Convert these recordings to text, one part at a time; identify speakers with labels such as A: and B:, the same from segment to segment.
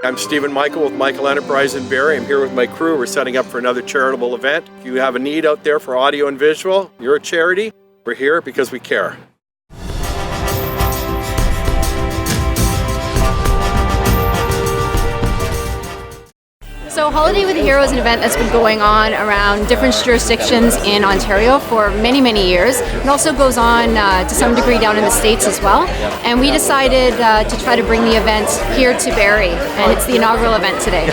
A: I'm Stephen Michael with Michael Enterprise in Barrie. I'm here with my crew. We're setting up for another charitable event. If you have a need out there for audio and visual, you're a charity, we're here because we care.
B: So Holiday with the Hero is an event that's been going on around different jurisdictions in Ontario for many, many years. It also goes on to some degree down in the States as well. And we decided to try to bring the event here to Barrie, and it's the inaugural event today.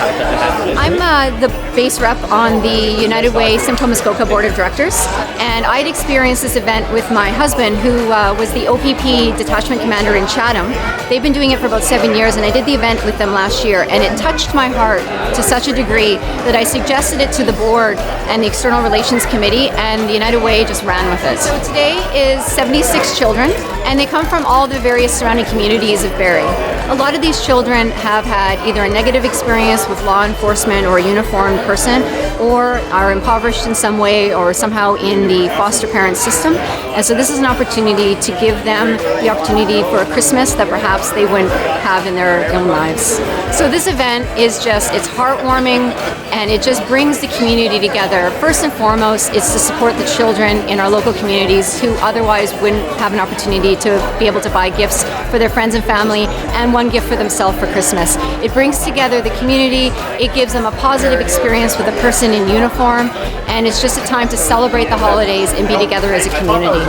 B: I'm the base rep on the United Way Simcoe Muskoka Board of Directors, and I'd experienced this event with my husband, who was the OPP detachment commander in Chatham. They've been doing it for about 7 years, and I did the event with them last year, and it touched my heart to such a degree that I suggested it to the board and the External Relations Committee, and the United Way just ran with it. So today is 76 children, and they come from all the various surrounding communities of Barrie. A lot of these children have had either a negative experience with law enforcement or a uniformed person, or are impoverished in some way or somehow in the foster parent system. And so this is an opportunity to give them the opportunity for a Christmas that perhaps they wouldn't have in their own lives. So this event is just, it's heartwarming, and it just brings the community together. First and foremost, it's to support the children in our local communities who otherwise wouldn't have an opportunity to be able to buy gifts for their friends and family, and one gift for themselves for Christmas. It brings together the community, it gives them a positive experience with a person in uniform, and it's just a time to celebrate the holidays and be together as a community.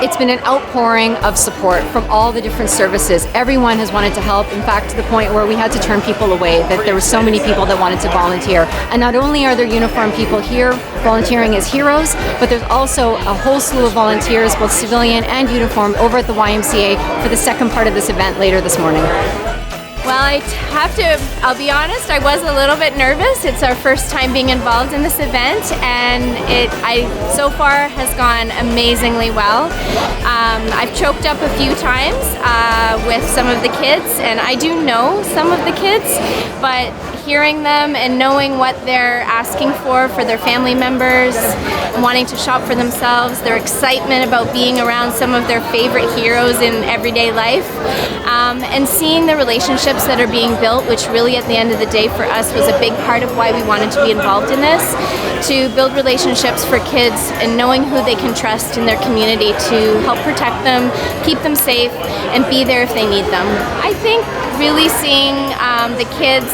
B: It's been an outpouring of support from all the different services. Everyone has wanted to help, in fact, to the point where we had to turn people away, that there were so many people that wanted to volunteer. And not only are there uniformed people here volunteering as heroes, but there's also a whole slew of volunteers, both civilian and uniformed, over at the YMCA for the second part of this event later this morning.
C: Well, I'll be honest, I was a little bit nervous. It's our first time being involved in this event, and so far has gone amazingly well. I've choked up a few times with some of the kids, and I do know some of the kids, but hearing them and knowing what they're asking for their family members, wanting to shop for themselves, their excitement about being around some of their favorite heroes in everyday life, and seeing the relationships that are being built, which really at the end of the day for us was a big part of why we wanted to be involved in this, to build relationships for kids and knowing who they can trust in their community to help protect them, keep them safe, and be there if they need them. I think really seeing the kids,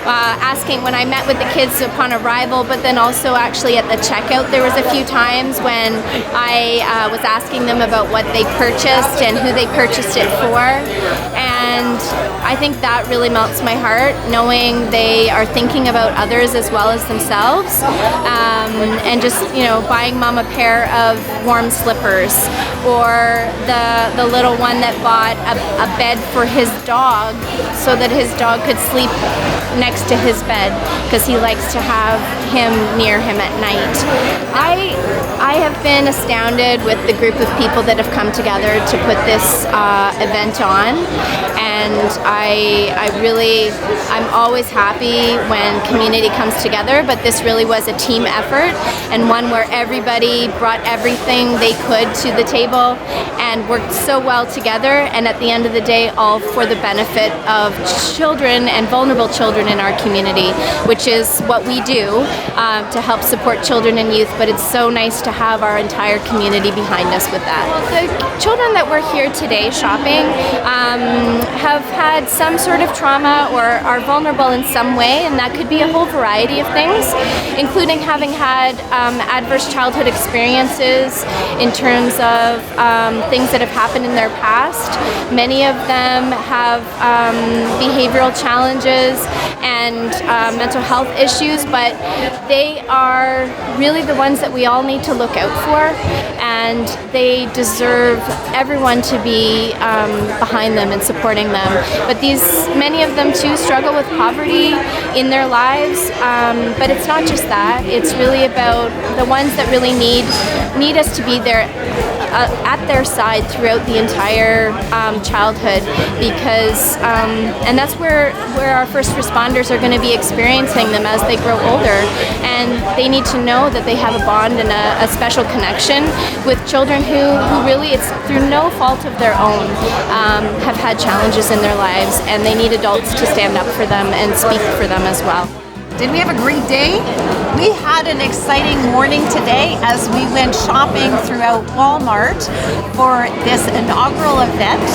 C: asking when I met with the kids upon arrival, but then also actually at the checkout, there was a few times when I was asking them about what they purchased and who they purchased it for, and I think that really melts my heart, knowing they are thinking about others as well as themselves, and just, buying mom a pair of warm slippers, or the little one that bought a bed for his dog so that his dog could sleep next to his bed because he likes to have him near him at night. I have been astounded with the group of people that have come together to put this event on, and I'm always happy when community comes together, but this really was a team effort, and one where everybody brought everything they could to the table and worked so well together, and at the end of the day, all for the benefit of children and vulnerable children in our community, which is what we do to help support children and youth, but it's so nice to have our entire community behind us with that. Well, the children that were here today shopping have had some sort of trauma or are vulnerable in some way, and that could be a whole variety of things, including having had adverse childhood experiences in terms of things that have happened in their past. Many of them have behavioral challenges and mental health issues, but they are really the ones that we all need to look out for, and they deserve everyone to be behind them and supporting them. But many of them too struggle with poverty in their lives, but it's not just that. It's really about the ones that really need us to be there at their side throughout the entire childhood, because and that's where our first responders responders are going to be experiencing them as they grow older, and they need to know that they have a bond and a special connection with children who really, it's through no fault of their own, have had challenges in their lives, and they need adults to stand up for them and speak for them as well.
D: Did we have a great day? We had an exciting morning today as we went shopping throughout Walmart for this inaugural event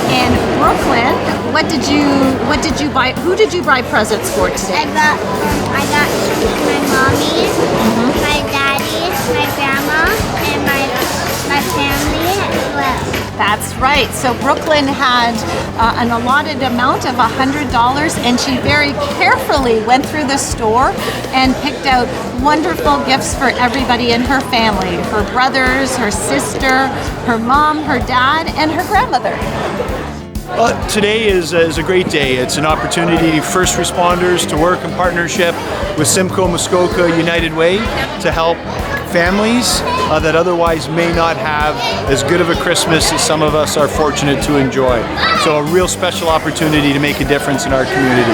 D: in Brooklyn. What did you buy? Who did you buy presents for today?
E: I got my mommy, my daddy, my grandma, and my family as well.
D: That's right. So Brooklyn had an allotted amount of $100, and she very carefully went through the store and picked out wonderful gifts for everybody in her family. Her brothers, her sister, her mom, her dad, and her grandmother.
F: Today is a great day. It's an opportunity for first responders to work in partnership with Simcoe, Muskoka, United Way to help families that otherwise may not have as good of a Christmas as some of us are fortunate to enjoy. So a real special opportunity to make a difference in our community.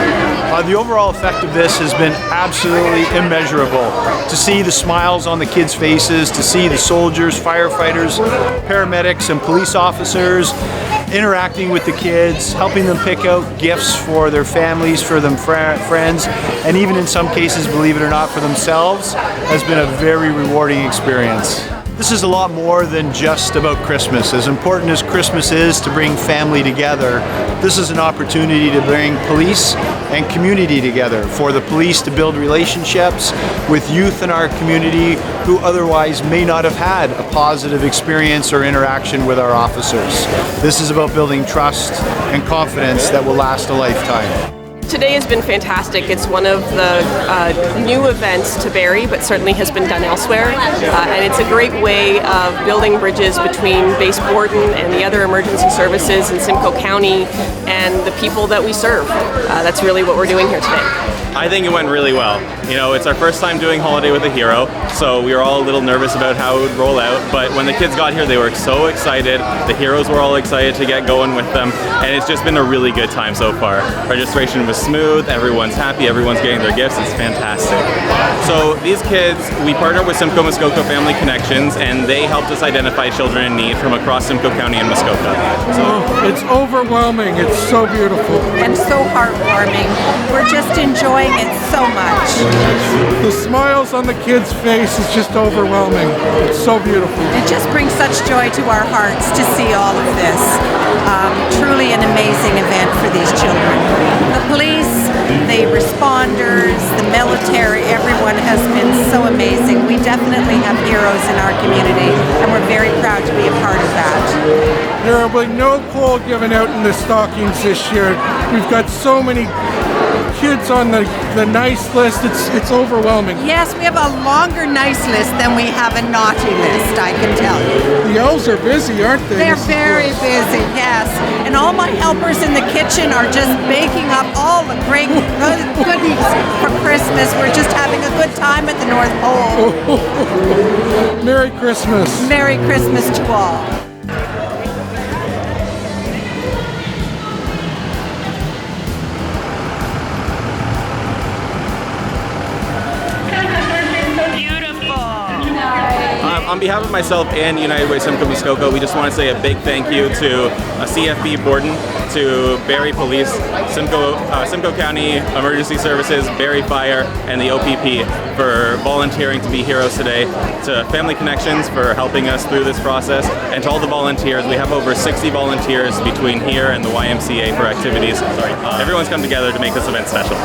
F: The overall effect of this has been absolutely immeasurable. To see the smiles on the kids' faces, to see the soldiers, firefighters, paramedics, and police officers interacting with the kids, helping them pick out gifts for their families, for them friends, and even in some cases, believe it or not, for themselves, has been a very rewarding experience. This is a lot more than just about Christmas. As important as Christmas is to bring family together, this is an opportunity to bring police and community together, for the police to build relationships with youth in our community who otherwise may not have had a positive experience or interaction with our officers. This is about building trust and confidence that will last a lifetime.
G: Today has been fantastic. It's one of the new events to Barrie, but certainly has been done elsewhere. And it's a great way of building bridges between Base Borden and the other emergency services in Simcoe County and the people that we serve. That's really what we're doing here today.
H: I think it went really well. You know, it's our first time doing Holiday with a Hero, so we were all a little nervous about how it would roll out, but when the kids got here, they were so excited. The heroes were all excited to get going with them, and it's just been a really good time so far. Registration was smooth, everyone's happy, everyone's getting their gifts, it's fantastic. So these kids, we partnered with Simcoe Muskoka Family Connections, and they helped us identify children in need from across Simcoe County and Muskoka.
I: It's overwhelming, it's so beautiful.
D: And so heartwarming. We're just enjoying it so much.
I: The smiles on the kids' face is just overwhelming. It's so beautiful.
D: It just brings such joy to our hearts to see all of this. Truly an amazing event for these children. The police, the responders, the military, everyone has been so amazing. We definitely have heroes in our community, and we're very proud to be a part of that.
I: There will be no coal given out in the stockings this year. We've got so many kids on the nice list, it's overwhelming.
D: Yes, we have a longer nice list than we have a naughty list, I can tell you.
I: The elves are busy, aren't they?
D: They're very busy, yes. And all my helpers in the kitchen are just baking up all the great goodies for Christmas. We're just having a good time at the North Pole.
I: Merry Christmas.
D: Merry Christmas to all.
H: On behalf of myself and United Way Simcoe Muskoka, we just want to say a big thank you to CFB Borden, to Barrie Police, Simcoe County Emergency Services, Barrie Fire, and the OPP for volunteering to be heroes today, to Family Connections for helping us through this process, and to all the volunteers. We have over 60 volunteers between here and the YMCA for activities. Everyone's come together to make this event special.